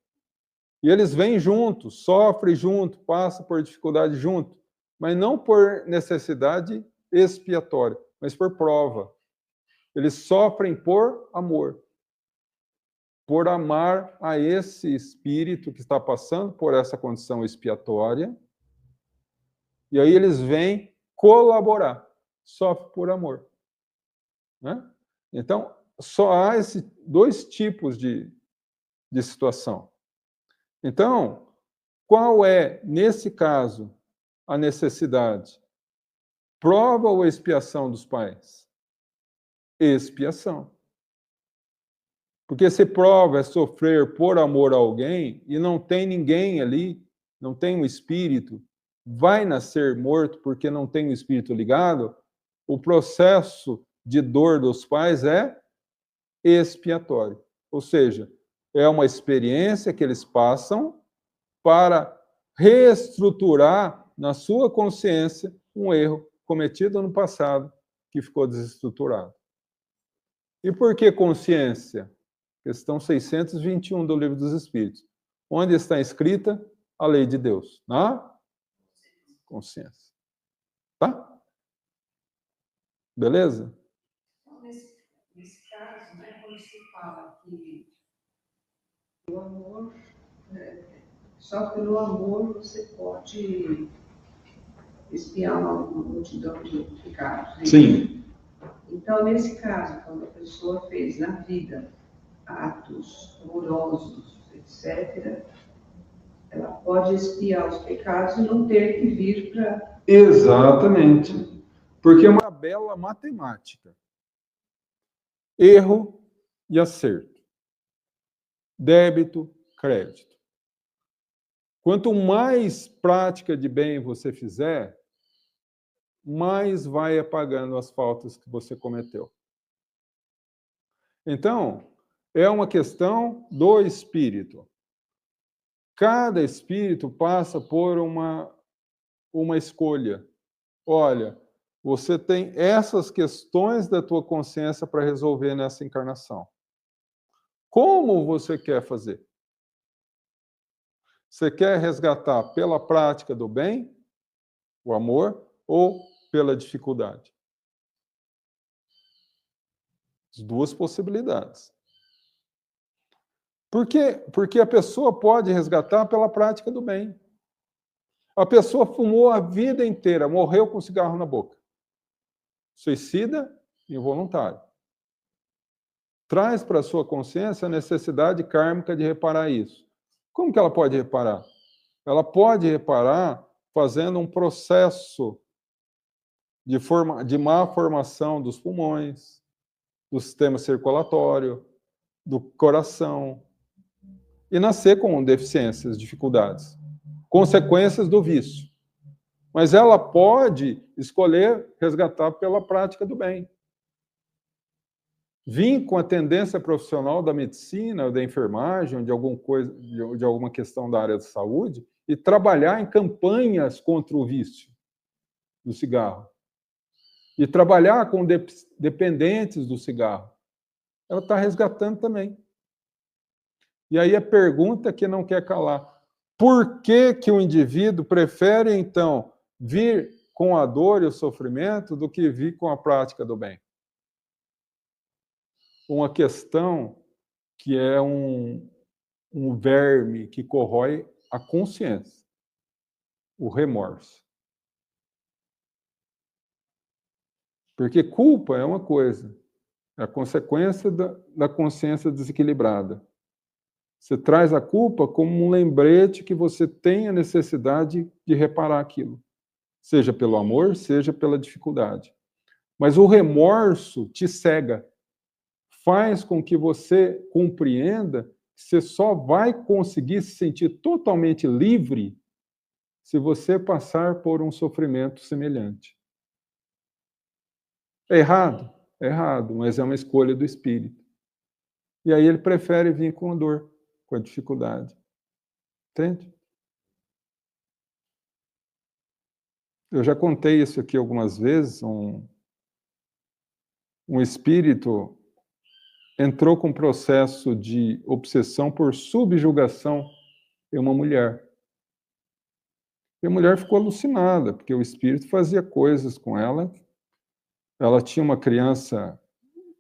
E eles vêm juntos, sofrem junto, passam por dificuldade junto, mas não por necessidade expiatória, mas por prova. Eles sofrem por amor. Por amar a esse espírito que está passando por essa condição expiatória. E aí eles vêm colaborar. Sofre por amor. Né? Então, só há esses 2 tipos de situação. Então, qual é, nesse caso, a necessidade? Prova ou expiação dos pais? Expiação. Porque se prova é sofrer por amor a alguém e não tem ninguém ali, não tem um espírito, vai nascer morto porque não tem um espírito ligado, o processo de dor dos pais é expiatório. Ou seja, é uma experiência que eles passam para reestruturar na sua consciência um erro cometido no passado que ficou desestruturado. E por que consciência? Questão 621 do Livro dos Espíritos. Onde está escrita a lei de Deus? Na consciência. Tá? Beleza? Então, nesse caso, né, quando se fala que o amor, só pelo amor você pode expiar uma multidão de pecados. Né? Sim. Então, nesse caso, quando a pessoa fez na vida atos amorosos, etc., ela pode expiar os pecados e não ter que vir para... Exatamente. Porque é uma tabela matemática. Erro e acerto. Débito, crédito. Quanto mais prática de bem você fizer, mais vai apagando as faltas que você cometeu. Então, é uma questão do espírito. Cada espírito passa por uma escolha. Olha, você tem essas questões da tua consciência para resolver nessa encarnação. Como você quer fazer? Você quer resgatar pela prática do bem, o amor, ou pela dificuldade? As duas possibilidades. Por quê? Porque a pessoa pode resgatar pela prática do bem. A pessoa fumou a vida inteira, morreu com cigarro na boca. Suicida involuntário. Traz para a sua consciência a necessidade kármica de reparar isso. Como que ela pode reparar? Ela pode reparar fazendo um processo de má formação dos pulmões, do sistema circulatório, do coração, e nascer com deficiências, dificuldades, consequências do vício. Mas ela pode escolher resgatar pela prática do bem. Vir com a tendência profissional da medicina, ou da enfermagem, ou de alguma questão da área de saúde, e trabalhar em campanhas contra o vício do cigarro. E trabalhar com dependentes do cigarro. Ela está resgatando também. E aí a pergunta que não quer calar. Por que que o indivíduo prefere, então, vir com a dor e o sofrimento do que vir com a prática do bem? Uma questão que é um verme que corrói a consciência, o remorso. Porque culpa é uma coisa, é a consequência da consciência desequilibrada. Você traz a culpa como um lembrete que você tem a necessidade de reparar aquilo, seja pelo amor, seja pela dificuldade. Mas o remorso te cega, faz com que você compreenda que você só vai conseguir se sentir totalmente livre se você passar por um sofrimento semelhante. É errado? É errado, mas é uma escolha do espírito. E aí ele prefere vir com a dor, com a dificuldade. Entende? Eu já contei isso aqui algumas vezes. Um espírito entrou com um processo de obsessão por subjugação em uma mulher. E a mulher ficou alucinada, porque o espírito fazia coisas com ela. Ela tinha uma criança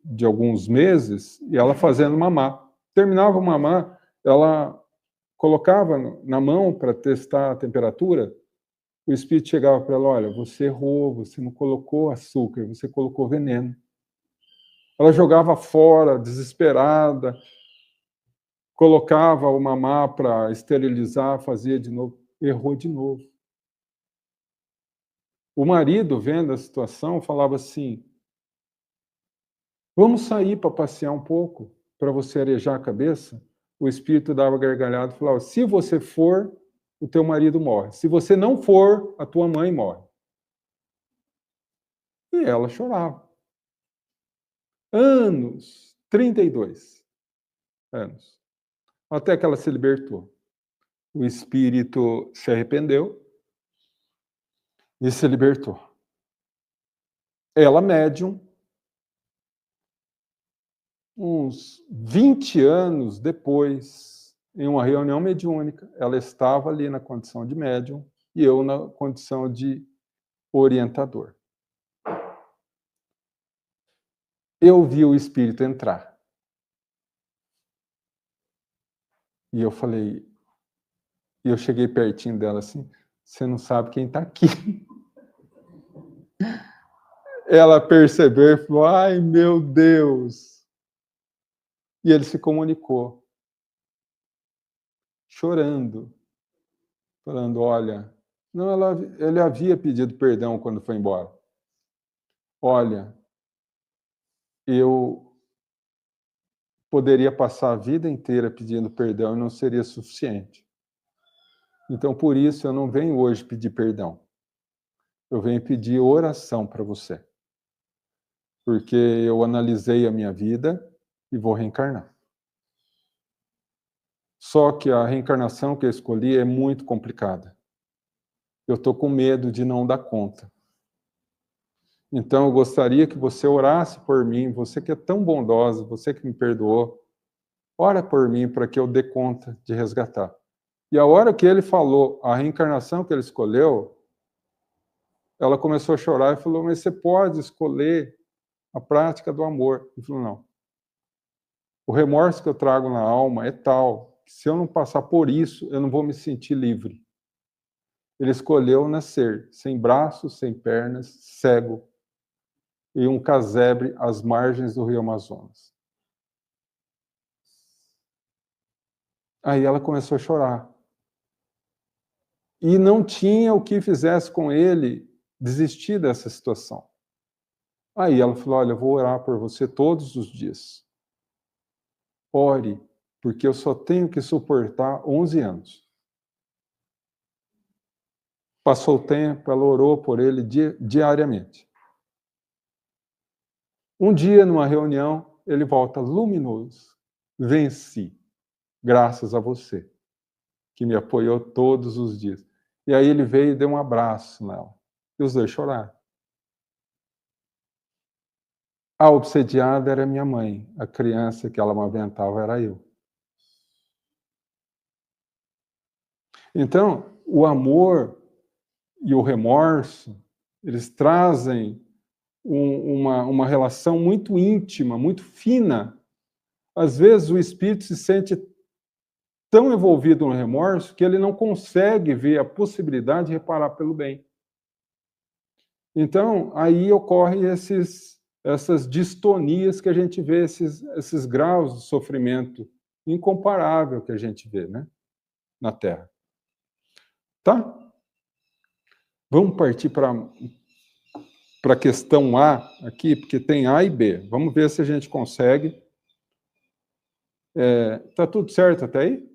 de alguns meses e ela fazendo mamar. Terminava o mamar, ela colocava na mão para testar a temperatura. O espírito chegava para ela: olha, você errou, você não colocou açúcar, você colocou veneno. Ela jogava fora, desesperada, colocava o mamar para esterilizar, fazia de novo, errou de novo. O marido, vendo a situação, falava assim: vamos sair para passear um pouco, para você arejar a cabeça? O espírito dava gargalhada e falava: se você for, o teu marido morre. Se você não for, a tua mãe morre. E ela chorava. Anos 32 anos. Até que ela se libertou. O espírito se arrependeu e se libertou. Ela, médium, uns 20 anos depois, em uma reunião mediúnica, ela estava ali na condição de médium e eu na condição de orientador. Eu vi o espírito entrar. E eu falei, e eu cheguei pertinho dela assim, você não sabe quem está aqui. Ela percebeu e falou, ai meu Deus. E ele se comunicou, chorando, falando, olha, não, ele havia pedido perdão quando foi embora. Olha, eu poderia passar a vida inteira pedindo perdão e não seria suficiente. Então, por isso, eu não venho hoje pedir perdão. Eu venho pedir oração para você. Porque eu analisei a minha vida e vou reencarnar. Só que a reencarnação que eu escolhi é muito complicada. Eu estou com medo de não dar conta. Então, eu gostaria que você orasse por mim, você que é tão bondosa, você que me perdoou, ora por mim para que eu dê conta de resgatar. E a hora que ele falou a reencarnação que ele escolheu, ela começou a chorar e falou, mas você pode escolher a prática do amor. Ele falou, não. O remorso que eu trago na alma é tal, que se eu não passar por isso, eu não vou me sentir livre. Ele escolheu nascer sem braços, sem pernas, cego, em um casebre às margens do rio Amazonas. Aí ela começou a chorar. E não tinha o que fizesse com ele desistir dessa situação. Aí ela falou, olha, eu vou orar por você todos os dias. Ore, porque eu só tenho que suportar 11 anos. Passou o tempo, ela orou por ele diariamente. Um dia, numa reunião, ele volta luminoso. Venci, graças a você, que me apoiou todos os dias. E aí ele veio e deu um abraço nela. E os dois choraram. A obsediada era minha mãe. A criança que ela amamentava era eu. Então, o amor e o remorso, eles trazem uma relação muito íntima, muito fina. Às vezes o espírito se sente tão envolvido no remorso que ele não consegue ver a possibilidade de reparar pelo bem. Então, aí ocorrem essas distonias que a gente vê, esses graus de sofrimento incomparável que a gente vê, né, na Terra. Tá? Vamos partir para a questão A aqui, porque tem A e B. Vamos ver se a gente consegue. Tá tudo certo até aí?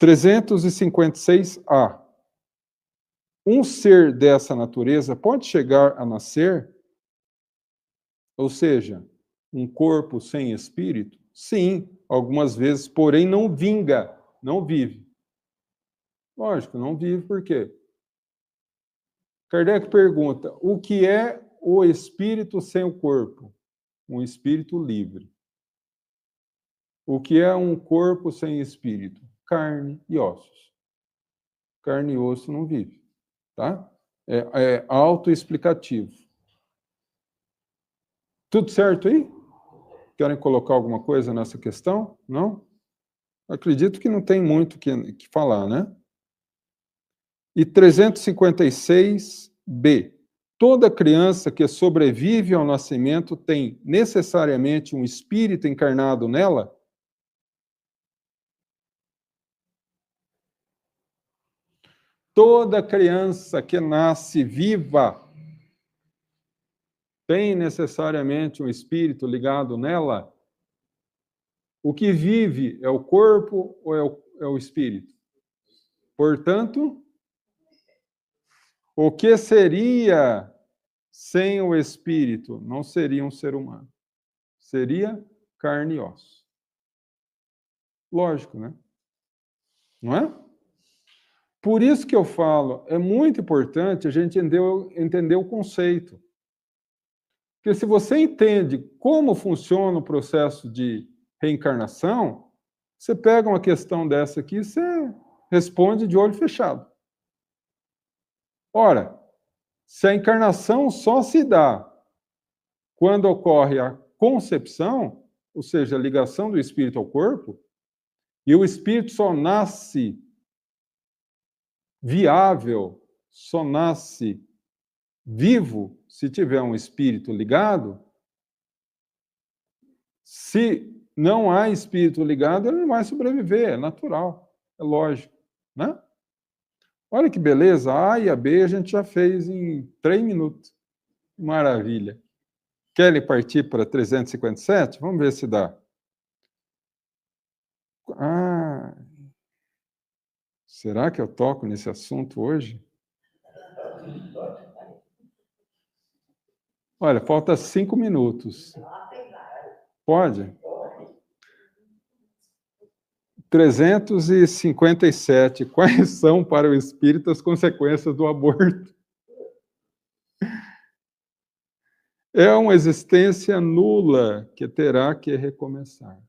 356A. Um ser dessa natureza pode chegar a nascer? Ou seja, um corpo sem espírito? Sim, algumas vezes, porém não vinga, não vive. Lógico, não vive por quê? Kardec pergunta, o que é o espírito sem o corpo? Um espírito livre. O que é um corpo sem espírito? Carne e ossos. Carne e osso não vive, tá? É autoexplicativo. Tudo certo aí? Querem colocar alguma coisa nessa questão? Não? Acredito que não tem muito que falar, né? E 356B. Toda criança que sobrevive ao nascimento tem necessariamente um espírito encarnado nela? Toda criança que nasce viva tem necessariamente um espírito ligado nela? O que vive é o corpo ou é o espírito? Portanto, o que seria sem o espírito, não seria um ser humano. Seria carne e osso. Lógico, né? Não é? Por isso que eu falo, é muito importante a gente entender o conceito. Porque se você entende como funciona o processo de reencarnação, você pega uma questão dessa aqui e você responde de olho fechado. Ora, se a encarnação só se dá quando ocorre a concepção, ou seja, a ligação do espírito ao corpo, e o espírito só nasce viável, só nasce vivo se tiver um espírito ligado. Se não há espírito ligado, ele não vai sobreviver, é natural, é lógico, né? Olha que beleza, a A e a B a gente já fez em 3 minutos. Maravilha. Querem partir para 357? Vamos ver se dá. Ah, será que eu toco nesse assunto hoje? Olha, falta 5 minutos. Pode? 357. Quais são para o espírito as consequências do aborto? É uma existência nula que terá que recomeçar.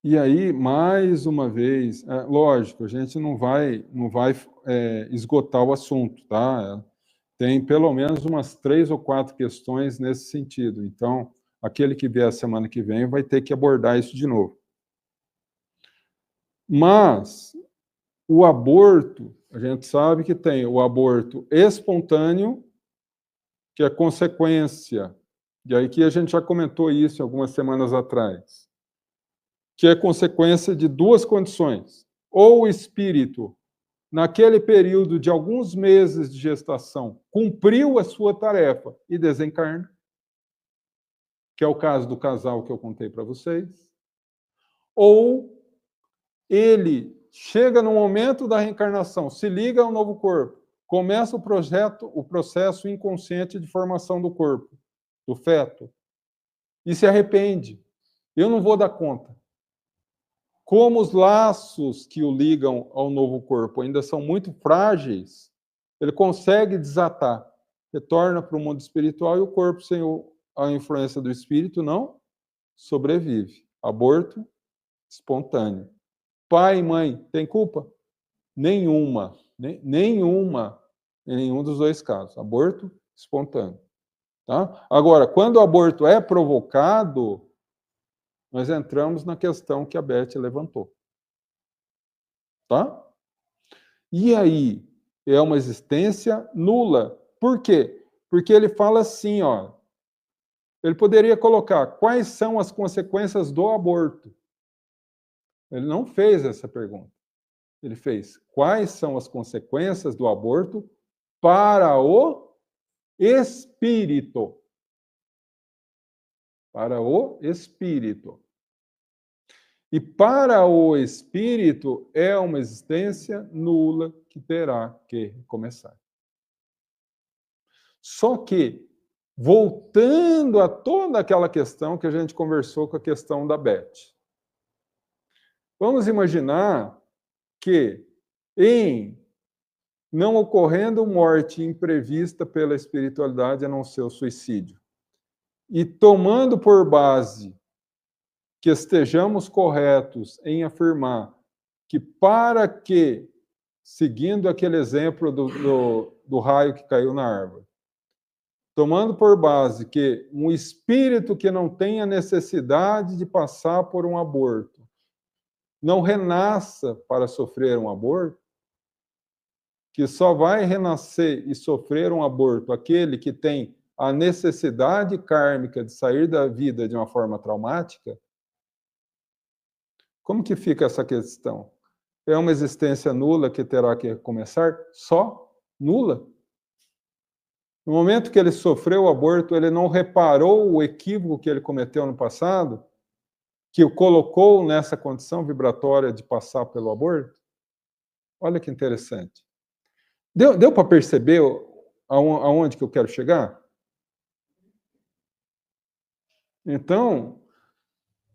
E aí, mais uma vez, lógico, a gente não vai esgotar o assunto, tá? Tem pelo menos umas 3 ou 4 questões nesse sentido. Então, aquele que vier a semana que vem vai ter que abordar isso de novo. Mas o aborto, a gente sabe que tem o aborto espontâneo, que é consequência, e aí que a gente já comentou isso algumas semanas atrás, que é consequência de 2 condições. Ou o espírito, naquele período de alguns meses de gestação, cumpriu a sua tarefa e desencarna, que é o caso do casal que eu contei para vocês, ou ele chega no momento da reencarnação, se liga ao novo corpo, começa o processo inconsciente de formação do corpo, do feto, e se arrepende. Eu não vou dar conta. Como os laços que o ligam ao novo corpo ainda são muito frágeis, ele consegue desatar, retorna para o mundo espiritual e o corpo, sem a influência do espírito, não sobrevive. Aborto espontâneo. Pai e mãe, tem culpa? Nenhuma. Nenhuma em nenhum dos 2 casos. Aborto espontâneo. Tá? Agora, quando o aborto é provocado, nós entramos na questão que a Beth levantou. Tá? E aí, é uma existência nula. Por quê? Porque ele fala assim, ó. Ele poderia colocar quais são as consequências do aborto. Ele não fez essa pergunta. Ele fez quais são as consequências do aborto para o espírito. Para o espírito. E para o espírito é uma existência nula que terá que recomeçar. Só que, voltando a toda aquela questão que a gente conversou com a questão da Beth, vamos imaginar que, em não ocorrendo morte imprevista pela espiritualidade, a não ser o suicídio, e tomando por base que estejamos corretos em afirmar que para que, seguindo aquele exemplo do raio que caiu na árvore, tomando por base que um espírito que não tenha necessidade de passar por um aborto não renasça para sofrer um aborto, que só vai renascer e sofrer um aborto aquele que tem a necessidade kármica de sair da vida de uma forma traumática, como que fica essa questão? É uma existência nula que terá que recomeçar? Só nula? No momento que ele sofreu o aborto, ele não reparou o equívoco que ele cometeu no passado, que o colocou nessa condição vibratória de passar pelo aborto? Olha que interessante. Deu para perceber aonde que eu quero chegar? Então,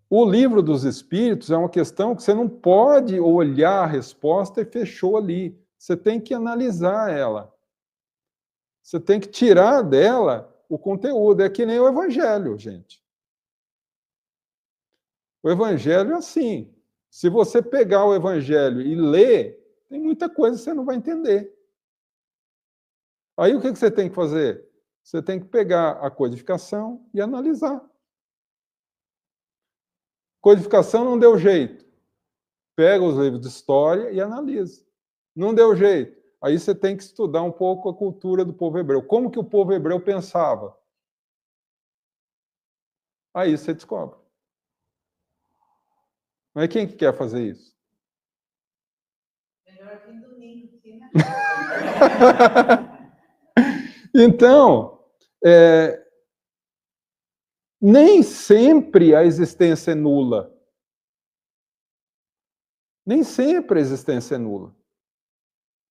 o livro dos Espíritos é uma questão que você não pode olhar a resposta e fechou ali. Você tem que analisar ela. Você tem que tirar dela o conteúdo. É que nem o Evangelho, gente. O Evangelho é assim. Se você pegar o Evangelho e ler, tem muita coisa que você não vai entender. Aí o que você tem que fazer? Você tem que pegar a codificação e analisar. Codificação não deu jeito. Pega os livros de história e analisa. Não deu jeito. Aí você tem que estudar um pouco a cultura do povo hebreu. Como que o povo hebreu pensava? Aí você descobre. Mas quem que quer fazer isso? Melhor que domingo, né? Então, nem sempre a existência é nula. Nem sempre a existência é nula.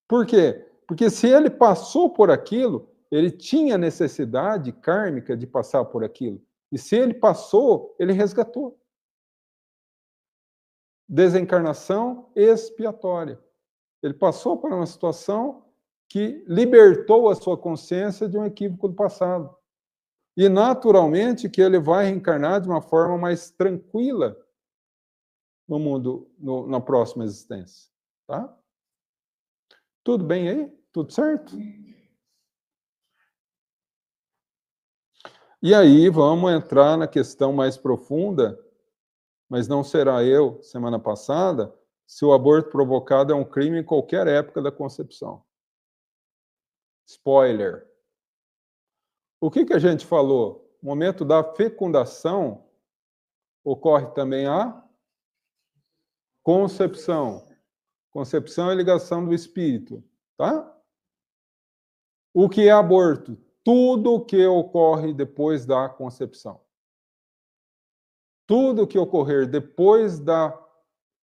Por quê? Porque se ele passou por aquilo, ele tinha necessidade kármica de passar por aquilo. E se ele passou, ele resgatou. Desencarnação expiatória. Ele passou por uma situação que libertou a sua consciência de um equívoco do passado. E, naturalmente, que ele vai reencarnar de uma forma mais tranquila no mundo, na próxima existência. Tá? Tudo bem aí? Tudo certo? E aí vamos entrar na questão mais profunda, mas não será eu, semana passada, se o aborto provocado é um crime em qualquer época da concepção. Spoiler. O que a gente falou? No momento da fecundação, ocorre também a concepção. Concepção é ligação do espírito, tá? O que é aborto? Tudo o que ocorre depois da concepção. Tudo o que ocorrer depois da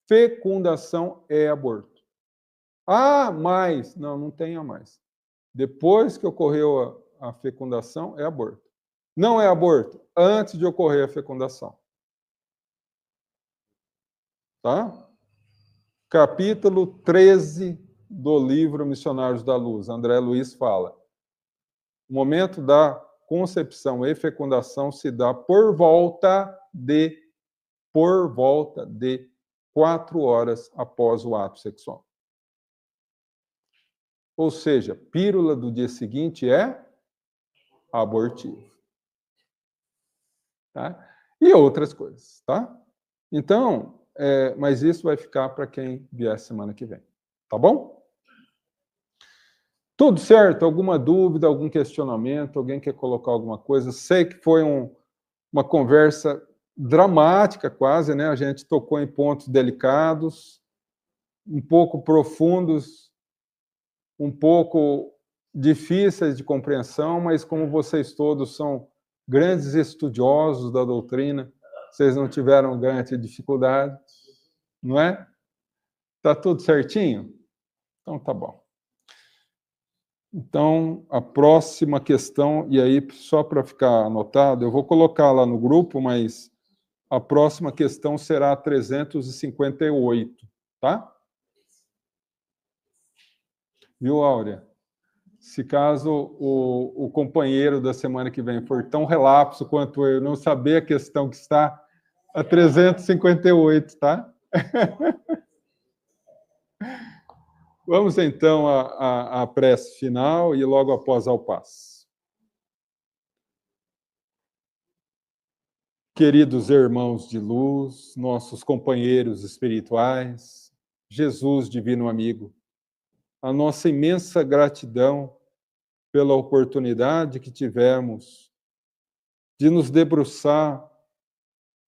fecundação é aborto. Ah, mais. Não tem a mais. Depois que ocorreu a fecundação, é aborto. Não é aborto antes de ocorrer a fecundação. Tá? Capítulo 13 do livro Missionários da Luz. André Luiz fala. O momento da concepção e fecundação se dá por volta de 4 horas após o ato sexual. Ou seja, pílula do dia seguinte é abortivo. Tá? E outras coisas, tá? Então, mas isso vai ficar para quem vier semana que vem. Tá bom? Tudo certo? Alguma dúvida, algum questionamento? Alguém quer colocar alguma coisa? Sei que foi uma conversa dramática quase, né? A gente tocou em pontos delicados, um pouco profundos, um pouco difíceis de compreensão, mas como vocês todos são grandes estudiosos da doutrina, vocês não tiveram grande dificuldade, não é? Tá tudo certinho? Então tá bom. Então, a próxima questão, e aí só para ficar anotado, eu vou colocar lá no grupo, mas a próxima questão será 358, tá? Viu, Áurea? Se caso o companheiro da semana que vem for tão relapso quanto eu, não saber a questão que está a 358, tá? Vamos, então, à prece final e logo após ao passe. Queridos irmãos de luz, nossos companheiros espirituais, Jesus, divino amigo, a nossa imensa gratidão pela oportunidade que tivemos de nos debruçar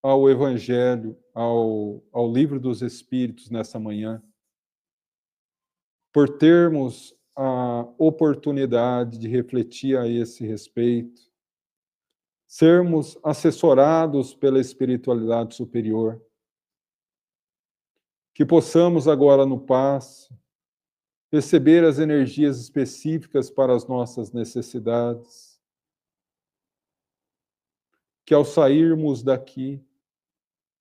ao Evangelho, ao Livro dos Espíritos nessa manhã, por termos a oportunidade de refletir a esse respeito, sermos assessorados pela espiritualidade superior, que possamos agora no passe receber as energias específicas para as nossas necessidades. Que ao sairmos daqui,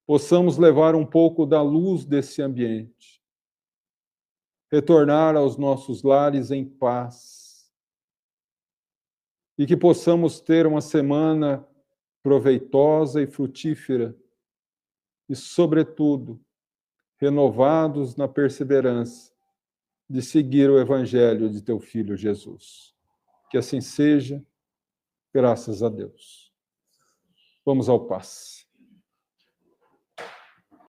possamos levar um pouco da luz desse ambiente, retornar aos nossos lares em paz, e que possamos ter uma semana proveitosa e frutífera, e, sobretudo, renovados na perseverança de seguir o Evangelho de teu Filho Jesus. Que assim seja, graças a Deus. Vamos ao passe.